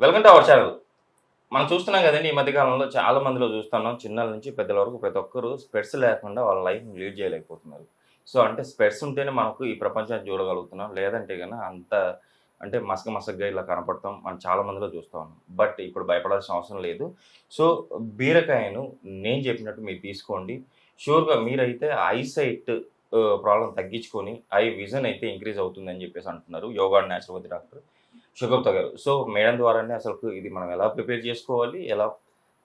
Welcome to our channel. మనం చూస్తున్నాం కదండి, ఈ మధ్య కాలంలో చాలా మందిలో చూస్తున్నాం, చిన్నల నుంచి పెద్దల వరకు ప్రతి ఒక్కరు స్పెట్స్ లేకుండా వాళ్ళ లైఫ్ని లీడ్ చేయలేకపోతున్నారు. సో అంటే స్పెట్స్ ఉంటేనే మనకు ఈ ప్రపంచాన్ని చూడగలుగుతున్నాం, లేదంటే కన్నా అంత అంటే మసకగా ఇలా కనపడతాం మనం చాలా మందిలో చూస్తూ ఉన్నాం. బట్ ఇప్పుడు భయపడాల్సిన అవసరం లేదు. సో బీరకాయను నేను చెప్పినట్టు మీరు తీసుకోండి. షూర్గా మీరైతే ఐసైట్ ప్రాబ్లం తగ్గించుకొని ఐ విజన్ అయితే ఇంక్రీజ్ అవుతుందని చెప్పేసి అంటున్నారు యోగా అండ్ న్యాచురోపతి డాక్టర్ షుగప్తా గారు. సో మేడం ద్వారానే అసలు ఇది మనం ఎలా ప్రిపేర్ చేసుకోవాలి, ఎలా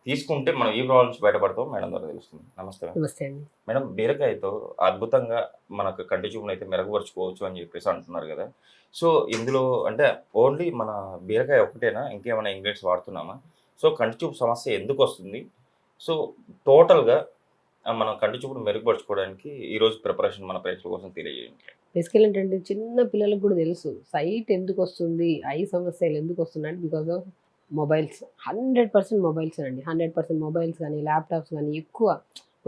తీసుకుంటే మనం ఈ ప్రాబ్లమ్స్ బయటపడతాం మేడం ద్వారా తెలుస్తుంది. నమస్తే మేడం. నమస్తే అండి. మేడం, బీరకాయతో అద్భుతంగా మనకు కంటి చూపును అయితే మెరుగుపరుచుకోవచ్చు అని చెప్పేసి అంటున్నారు కదా. సో ఇందులో అంటే ఓన్లీ మన బీరకాయ ఒకటేనా, ఇంకేమైనా ఇంగ్రీడియంట్స్ వాడుతున్నామా? సో కంటి చూపు సమస్య ఎందుకు వస్తుంది? సో టోటల్గా మనం కంటి చూపును మెరుగుపరుచుకోవడానికి ఈరోజు ప్రిపరేషన్ మన ప్రేక్షకుల కోసం తెలియజేయండి. బేసికల్ ఏంటంటే చిన్న పిల్లలకు కూడా తెలుసు సైట్ ఎందుకు వస్తుంది, ఐ సమస్యలు ఎందుకు వస్తున్నాయి బికాస్ ఆఫ్ మొబైల్స్. 100% మొబైల్స్ అండి. 100% మొబైల్స్ కానీ ల్యాప్టాప్స్ కానీ ఎక్కువ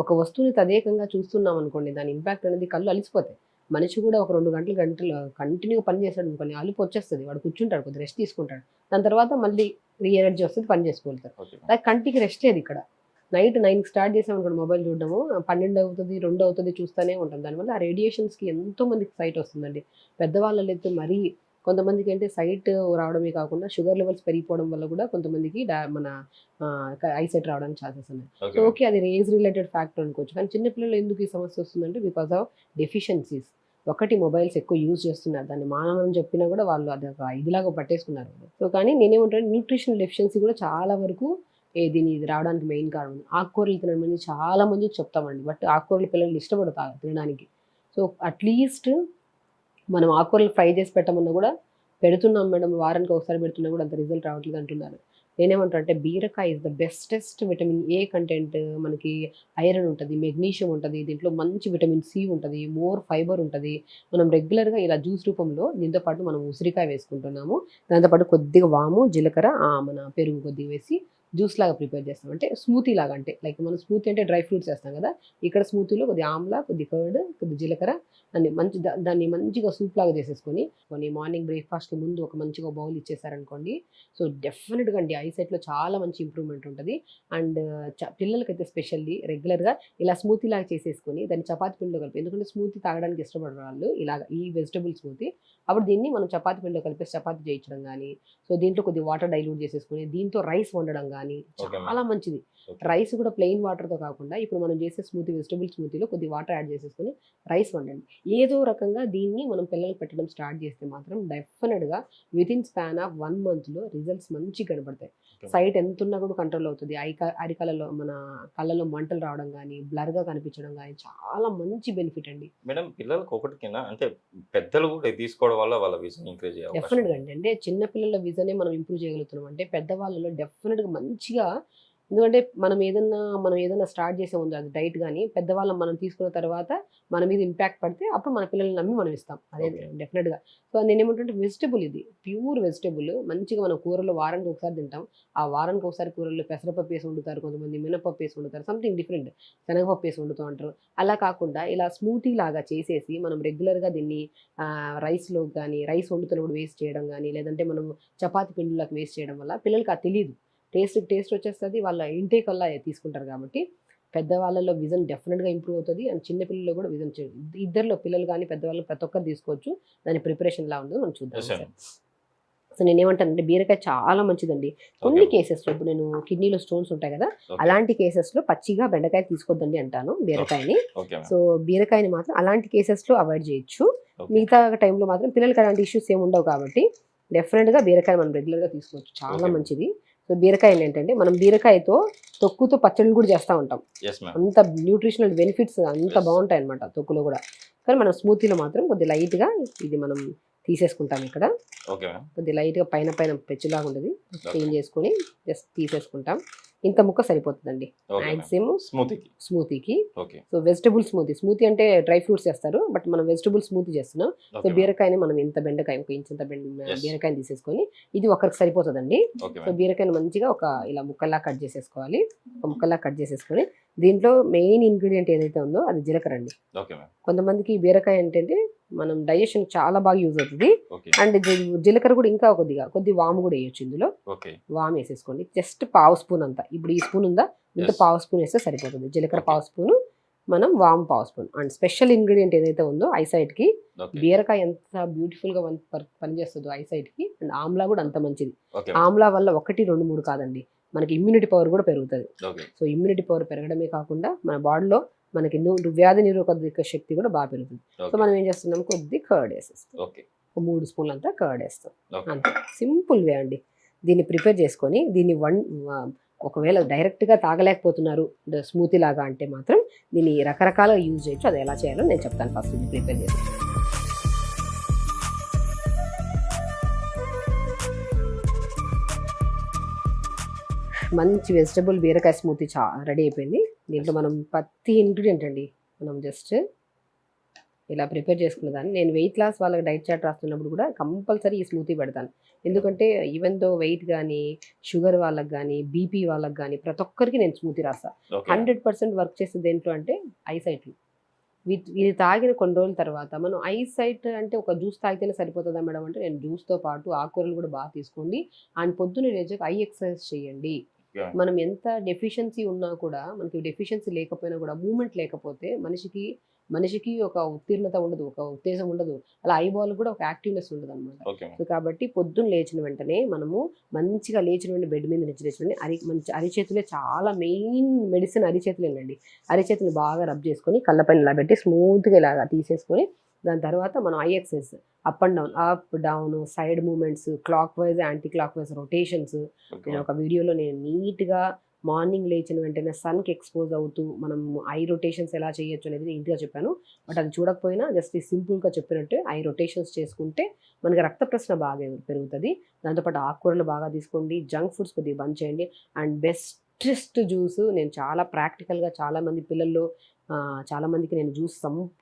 ఒక వస్తువుని తదేకంగా చూస్తున్నాం అనుకోండి, దాని ఇంపాక్ట్ అనేది కళ్ళు అలిసిపోతాయి. మనిషి కూడా ఒక 2 గంటలు కంటిన్యూగా పని చేస్తాడు అనుకోండి, అలుపు వచ్చేస్తుంది. వాడు కూర్చుంటాడు, కొద్దిగా రెస్ట్ తీసుకుంటాడు, దాని తర్వాత మళ్ళీ రీ-ఎనర్జీ వస్తుంది, పని చేసుకోగలుగుతారు. అలాగే కంటికి రెస్ట్ లేదు ఇక్కడ. నైట్ 9కి స్టార్ట్ చేసాం అనుకోండి మొబైల్ చూడడము, 12 అవుతుంది, 2 అవుతుంది, చూస్తూనే ఉంటాం. దానివల్ల ఆ రేడియేషన్స్కి ఎంతో మందికి సైట్ వస్తుందండి. పెద్దవాళ్ళలో అయితే మరీ కొంతమందికి అంటే సైట్ రావడమే కాకుండా షుగర్ లెవెల్స్ పెరిగిపోవడం వల్ల కూడా కొంతమందికి మన ఐసైట్ రావడానికి ఛాన్సెస్ ఉన్నాయి. సో ఓకే, అది ఏజ్ రిలేటెడ్ ఫ్యాక్టర్ అనుకోవచ్చు. కానీ చిన్నపిల్లలు ఎందుకు ఈ సమస్య వస్తుందంటే బికాస్ ఆఫ్ డెఫిషియన్సీస్. ఒకటి, మొబైల్స్ ఎక్కువ యూజ్ చేస్తున్నారు, దాన్ని మానమని చెప్పినా కూడా వాళ్ళు అది ఒక ఇదిలాగా పట్టేసుకున్నారు. సో కానీ నేనేమంటాను, న్యూట్రిషనల్ డెఫిషియన్సీ కూడా చాలా వరకు ఇది రావడానికి మెయిన్ కారణం. ఆకుకూరలు తినమని చాలా మంది చెప్తామండి, బట్ ఆకుకూరలు పిల్లలు ఇష్టపడతారు తినడానికి. సో అట్లీస్ట్ మనం ఆకుకూరలు ఫ్రై చేసి పెట్టమన్నా కూడా పెడుతున్నాం మేడం, వారానికి ఒకసారి పెడుతున్నా కూడా అంత రిజల్ట్ రావట్లేదు అంటున్నారు. నేనేమంటా అంటే బీరకాయ is the bestest vitamin A content. మనకి ఐరన్ ఉంటుంది, మెగ్నీషియం ఉంటుంది, దీంట్లో మంచి విటమిన్ సి ఉంటుంది, మోర్ ఫైబర్ ఉంటుంది. మనం రెగ్యులర్గా ఇలా జ్యూస్ రూపంలో దీంతో పాటు మనం ఉసిరికాయ వేసుకుంటున్నాము, దాంతోపాటు కొద్దిగా వాము, జీలకర్ర, మన పెరుగు కొద్దిగా వేసి జ్యూస్ లాగా ప్రిపేర్ చేస్తాం. అంటే స్మూతీ లాగా, అంటే లైక్ మనం స్మూతీ అంటే డ్రై ఫ్రూట్స్ వేస్తాం కదా, ఇక్కడ స్మూతీలో కొద్దిగా ఆమ్లా, కొద్ది కర్డ్, కొద్ది జీలకర్ర అన్ని మంచి దాన్ని మంచిగా సూప్ లాగా చేసేసుకొని మార్నింగ్ బ్రేక్ఫాస్ట్కి ముందు ఒక మంచిగా బౌల్ ఇచ్చేసారనుకోండి, సో డెఫినెట్గా అండి ఐసైట్లో చాలా మంచి ఇంప్రూవ్మెంట్ ఉంటుంది. అండ్ పిల్లలకైతే స్పెషల్లీ రెగ్యులర్గా ఇలా స్మూతీ లాగా చేసేసుకొని దాన్ని చపాతీ పిండిలో కలిపి, ఎందుకంటే స్మూతీ తాగడానికి ఇష్టపడరు వాళ్ళు, ఇలాగ ఈ వెజిటబుల్ స్మూతీ, అప్పుడు దీన్ని మనం చపాతీ పిండిలో కలిపేసి చపాతీ చేయించడం కానీ, సో దీంట్లో కొద్ది వాటర్ డైల్యూట్ చేసేసుకొని దీంతో రైస్ వండడం కానీ చాలా మంచిది. రైస్ కూడా ప్లెయిన్ వాటర్తో కాకుండా ఇప్పుడు మనం చేసే స్మూతీ, వెజిటబుల్ స్మూతీలో కొద్ది వాటర్ యాడ్ చేసేసుకొని రైస్ వండండి. ఏదో రకంగా దీన్ని మనం పిల్లలకు పెట్టడం స్టార్ట్ చేస్తే మాత్రం డెఫినెట్గా వితిన్ స్పాన్ ఆఫ్ 1 monthలో రిజల్ట్స్ మంచిగా కనబడతాయి. సైట్ ఎంత ఉన్నా కూడా కంట్రోల్ అవుతుంది. అరికలలో మన కళ్ళలో మంటలు రావడం కానీ, బ్లర్గా కనిపించడం కానీ చాలా మంచి బెనిఫిట్ అండి. మేడం, పిల్లలకు ఒకటికేనా అంటే పెద్దలు కూడా ఇది తీసుకోవడం వల్ల వాళ్ళ విజన్ ఇంక్రీజ్ అయ్యే అవకాశం డెఫినెట్గా అండి. అంటే చిన్న పిల్లల విజనే మనం ఇంప్రూవ్ చేయగలుగుతున్నాం అంటే పెద్దవాళ్ళలో డెఫినెట్గా మంచిగా. ఎందుకంటే మనం ఏదైనా స్టార్ట్ చేసే ముందు అది డైట్ కానీ పెద్దవాళ్ళం మనం తీసుకున్న తర్వాత మన మీద ఇంపాక్ట్ పడితే అప్పుడు మన పిల్లల్ని నమ్మి మనం ఇస్తాం. అదే డెఫినెట్గా. సో నేనేమంటుంటే వెజిటబుల్, ఇది ప్యూర్ వెజిటబుల్. మంచిగా మనం కూరలు వారానికి ఒకసారి తింటాం. ఆ వారానికి ఒకసారి కూరల్లో పెసరపప్పు వేసి వండుతారు, కొంతమంది మినపప్పు వేసి వండుతారు, సంథింగ్ డిఫరెంట్, శనగపప్పు వేసి వండుతూ అంటారు. అలా కాకుండా ఇలా స్మూతీ లాగా చేసేసి మనం రెగ్యులర్గా దీన్ని రైస్లో కానీ, రైస్ వండుతున్నప్పుడు వేస్ట్ చేయడం కానీ, లేదంటే మనం చపాతి పిండిలోకి వేస్ట్ చేయడం వల్ల పిల్లలకి అది తెలియదు. టేస్ట్ వచ్చేస్తుంది, వాళ్ళ ఇంటేక్ వల్ల తీసుకుంటారు కాబట్టి పెద్దవాళ్ళలో విజన్ డెఫినెట్గా ఇంప్రూవ్ అవుతుంది. అండ్ చిన్నపిల్లల్లో కూడా విజన్, ఇద్దరిలో పిల్లలు కానీ పెద్దవాళ్ళు ప్రతి ఒక్కరు తీసుకోవచ్చు. దాని ప్రిపరేషన్ ఎలా ఉందో మనం చూద్దాం. సో నేనేమంటానంటే బీరకాయ చాలా మంచిదండి. కొన్ని కేసెస్లో, ఇప్పుడు నేను కిడ్నీలో స్టోన్స్ ఉంటాయి కదా, అలాంటి కేసెస్లో పచ్చిగా బెండకాయ తీసుకోవద్దండి అంటాను బీరకాయని. సో బీరకాయని మాత్రం అలాంటి కేసెస్లో అవాయిడ్ చేయొచ్చు. మిగతా టైంలో మాత్రం పిల్లలకి అలాంటి ఇష్యూస్ ఏమి ఉండవు కాబట్టి డెఫినెట్గా బీరకాయ మనం రెగ్యులర్గా తీసుకోవచ్చు, చాలా మంచిది. సో బీరకాయ ఏంటంటే మనం బీరకాయతో తొక్కుతో పచ్చళ్ళు కూడా చేస్తూ ఉంటాం. అంత న్యూట్రిషనల్ బెనిఫిట్స్ అంత బాగుంటాయి అనమాట తొక్కులో కూడా. కానీ మనం స్మూతీలో మాత్రం కొద్ది లైట్గా ఇది మనం తీసేసుకుంటాం. ఇక్కడ కొద్ది లైట్గా పైన పెచ్చులాగా ఉంటుంది, క్లీన్ చేసుకొని జస్ట్ తీసేసుకుంటాం. ఇంత ముక్క సరిపోతుందండి మ్యాక్సిమం స్మూతీకి. సో వెజిటబుల్ స్మూతీ అంటే డ్రై ఫ్రూట్స్ చేస్తారు, బట్ మనం వెజిటబుల్ స్మూతీ చేస్తున్నాం. సో బీరకాయని మనం ఇంత బెండకాయ, ఒక ఇంచంత బీరకాయని తీసేసుకొని, ఇది ఒకరికి సరిపోతుందండి. సో బీరకాయని మంచిగా ఒక ఇలా ముక్కల్లా కట్ చేసేసుకోవాలి. ఒక ముక్కల్లా కట్ చేసేసుకొని దీంట్లో మెయిన్ ఇంగ్రీడియంట్ ఏదైతే ఉందో అది జీలకర్ర అండి. Okay ma'am. కొంతమందికి బీరకాయ ఏంటంటే మనం డైజెషన్ చాలా బాగా యూజ్ అవుతుంది. ఓకే అండ్ జీలకర్ర కూడా ఇంకా కొద్ది వాము కూడా వేయొచ్చు ఇందులో. ఓకే వాము వేసేసుకోండి జస్ట్ పావు స్పూన్ అంతా. ఇప్పుడు ఈ స్పూన్ ఉందా, ఇంత Yes. పావు స్పూన్ వేస్తే సరిపోతుంది. జీలకర్ర Okay. పావు స్పూను, మనం వాము పావు స్పూన్. అండ్ స్పెషల్ ఇంగ్రీడియంట్ ఏదైతే ఉందో ఐసైట్కి, ఓకే బీరకాయ ఎంత బ్యూటిఫుల్గా పనిచేస్తుందో ఐసైట్కి, అండ్ ఆమ్లా కూడా అంత మంచిది. ఓకే ఆమ్లా వల్ల 1, 2, 3 కాదండి, మనకి ఇమ్యూనిటీ పవర్ కూడా పెరుగుతుంది. ఓకే సో ఇమ్యూనిటీ పవర్ పెరగడమే కాకుండా మన బాడీలో మనకి వ్యాధి నిరోధక శక్తి కూడా బాగా పెరుగుతుంది. సో ఓకే మనం ఏం చేస్తున్నాం, కొద్ది కర్డ్ వేసేస్తాం. ఓకే ఒక 3 స్పూన్లు అంతా కర్డ్ వేస్తాం. ఓకే అంతే, సింపుల్ వే అండి. దీన్ని ప్రిపేర్ చేసుకొని దీన్ని ఒకవేళ డైరెక్ట్గా తాగలేకపోతున్నారు స్మూతీ లాగా అంటే మాత్రం దీన్ని రకరకాలుగా యూజ్ చేయొచ్చు. అది ఎలా చేయాలో నేను చెప్తాను ఫస్ట్ ఇది ప్రిపేర్ చేసి. మంచి వెజిటబుల్ బీరకాయ స్మూతీ రెడీ అయిపోయింది. దీంట్లో మనం ప్రతి ఇంగ్రీడియంట్ అండి మనం జస్ట్ ఇలా ప్రిపేర్ చేసుకున్న దాన్ని, నేను వెయిట్ లాస్ వాళ్ళకి డైట్ చార్ట్ రాస్తున్నప్పుడు కూడా కంపల్సరీ ఈ స్మూతీ పెడతాను. ఎందుకంటే ఈవెన్ దో వెయిట్ కానీ, షుగర్ వాళ్ళకి కానీ, బీపీ వాళ్ళకి కానీ ప్రతి ఒక్కరికి నేను స్మూతీ రాస్తాను. ఓకే 100% వర్క్ చేసేది దేంట్లో అంటే ఐసైట్లు. ఇది తాగిన కొన్ని రోజుల తర్వాత మనం ఐసైట్ అంటే ఒక జ్యూస్ తాగితేనే సరిపోతుందా మేడం అంటే, నేను జ్యూస్తో పాటు ఆకుకూరలు కూడా బాగా తీసుకోండి. అండ్ పొద్దున్నే లేచాక ఐ ఎక్సర్సైజ్ చేయండి. Yeah. మనం ఎంత డెఫిషియన్సీ ఉన్నా కూడా, మనకి డెఫిషియన్సీ లేకపోయినా కూడా, మూమెంట్ లేకపోతే మనిషికి ఒక ఉత్తీర్ణత ఉండదు, ఒక ఉత్తేజం ఉండదు. అలా ఐబాల్ కూడా ఒక యాక్టివ్నెస్ ఉండదు అనమాట. ఓకే సో కాబట్టి పొద్దున్న లేచిన వెంటనే మనము మంచిగా లేచిన వెంటనే బెడ్ మీద నుంచి లేచిన వెంటనే మంచి అరిచేతులే చాలా మెయిన్ మెడిసిన్. అరిచేతులేనండి. అరిచేతులు బాగా రబ్ చేసుకొని కళ్ళపైన ఇలా పెట్టి స్మూత్గా ఇలాగా తీసేసుకొని, దాని తర్వాత మనం eye exercise up and down, up down, side movements, clockwise, anticlockwise rotations. నేను ఒక వీడియోలో నేను నీట్గా మార్నింగ్ లేచిన వెంటనే సన్కి ఎక్స్పోజ్ అవుతూ మనం ఐ రొటేషన్స్ ఎలా చేయొచ్చు అనేది నీట్గా చెప్పాను. బట్ అది చూడకపోయినా జస్ట్ సింపుల్గా చెప్పినట్టు ఐ రొటేషన్స్ చేసుకుంటే మనకి రక్త ప్రసరణ బాగా పెరుగుతుంది. దాంతోపాటు ఆకుకూరలు బాగా తీసుకోండి, జంక్ ఫుడ్స్ కొద్దిగా బంద్ చేయండి. అండ్ బెస్టెస్ట్ జ్యూస్ నేను చాలా ప్రాక్టికల్గా చాలామంది పిల్లల్లో చాలామందికి నేను జ్యూస్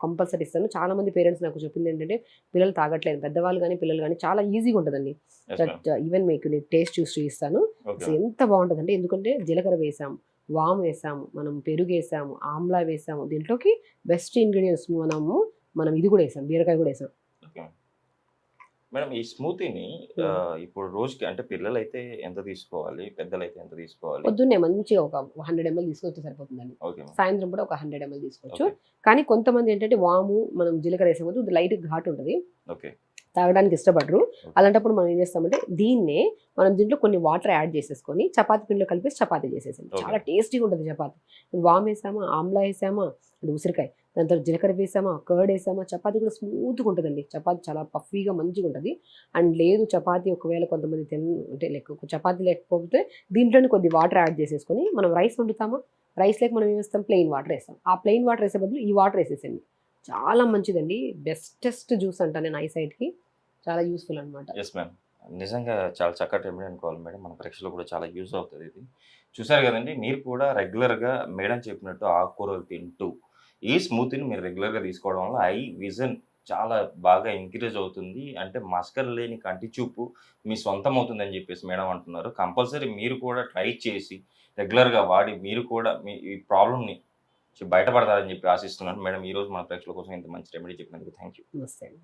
కంపల్సరీ ఇస్తాను. చాలామంది పేరెంట్స్ నాకు చెప్పింది ఏంటంటే, పిల్లలు తాగట్లేదు, పెద్దవాళ్ళు కానీ పిల్లలు కానీ, చాలా ఈజీగా ఉంటుందండి. ఈవెన్ మీకు నేను టేస్ట్ చూసి చూపిస్తాను. అసలు ఎంత బాగుంటుందంటే, ఎందుకంటే జీలకర్ర వేసాము, వాము వేసాము, మనం పెరుగు వేసాము, ఆమ్లా వేసాము, దీంట్లోకి బెస్ట్ ఇంగ్రీడియంట్స్ మనం ఇది కూడా వేసాం, బీరకాయ కూడా వేసాం. ఓకే మేడం, ఈ స్మూతీని ఇప్పుడు రోజుకి అంటే పిల్లలైతే ఎంత తీసుకోవాలి, పెద్దలైతే ఎంత తీసుకోవాలి? పొద్దున్నే మంచిగా ఒక 100 ml తీసుకొస్తే సరిపోతుందండి. ఓకే సాయంత్రం కూడా ఒక 100 ml తీసుకోవచ్చు. ఓకే కానీ కొంతమంది ఏంటంటే వాము మనం జీలకర్ర వేసే ముందు లైట్ ఘాటు ఉంటుంది, ఓకే తాగడానికి ఇష్టపడరు. అలాంటప్పుడు మనం ఏం చేస్తామంటే, మనం దీంట్లో కొన్ని వాటర్ యాడ్ చేసేసుకొని చపాతీ పిండిలో కలిపేసి చపాతీ చేసేసాం. Okay. చాలా టేస్టీగా ఉంటుంది చపాతీ. వామ్ వేసామా, ఆమ్లా వేసామా, అది ఉసిరికాయ, దాని తర్వాత జీలకర్ర వేసామా, కర్డ్ వేసామా, చపాతీ కూడా స్మూత్గా ఉంటుందండి. చపాతీ చాలా పఫీగా మంచిగా ఉంటుంది. అండ్ లేదు చపాతీ ఒకవేళ కొంతమంది అంటే చపాతీ లేకపోతే దీంట్లోనే కొద్ది వాటర్ యాడ్ చేసేసుకొని, మనం రైస్ వండుతామా, రైస్ లేక మనం ఏం వేస్తాం, ప్లెయిన్ వాటర్ వేస్తాం. ఆ ప్లెయిన్ వాటర్ వేసే బదులు ఈ వాటర్ వేసేసండి. చాలా మంచిదండి. బెస్టెస్ట్ జ్యూస్ అంట నేను ఐసైట్కి. చాలా యూస్ఫుల్ అనమాట. ఎస్ మ్యామ్, నిజంగా చాలా చక్కటి రెమెడీ అనుకోవాలి మేడం. మన పరీక్షలో కూడా చాలా యూజ్ అవుతుంది ఇది. చూసారు కదండి, మీరు కూడా రెగ్యులర్గా మేడం చెప్పినట్టు ఆకుకూరలు తింటూ ఈ స్మూతీని మీరు రెగ్యులర్గా తీసుకోవడం వల్ల ఐ విజన్ చాలా బాగా ఇంక్రీజ్ అవుతుంది. అంటే మస్కర్ లేని కంటి చూపు మీ సొంతం అవుతుందని చెప్పేసి మేడం అంటున్నారు. కంపల్సరీ మీరు కూడా ట్రై చేసి రెగ్యులర్గా వాడి మీరు కూడా మీ ఈ ప్రాబ్లమ్ని బయటపడతారని చెప్పి ఆశిస్తున్నాను. మేడం, ఈరోజు మన ప్రేక్షకుల కోసం ఇంత మంచి రెమెడీ చెప్పినందుకు థ్యాంక్ యూ. నమస్తే అండి.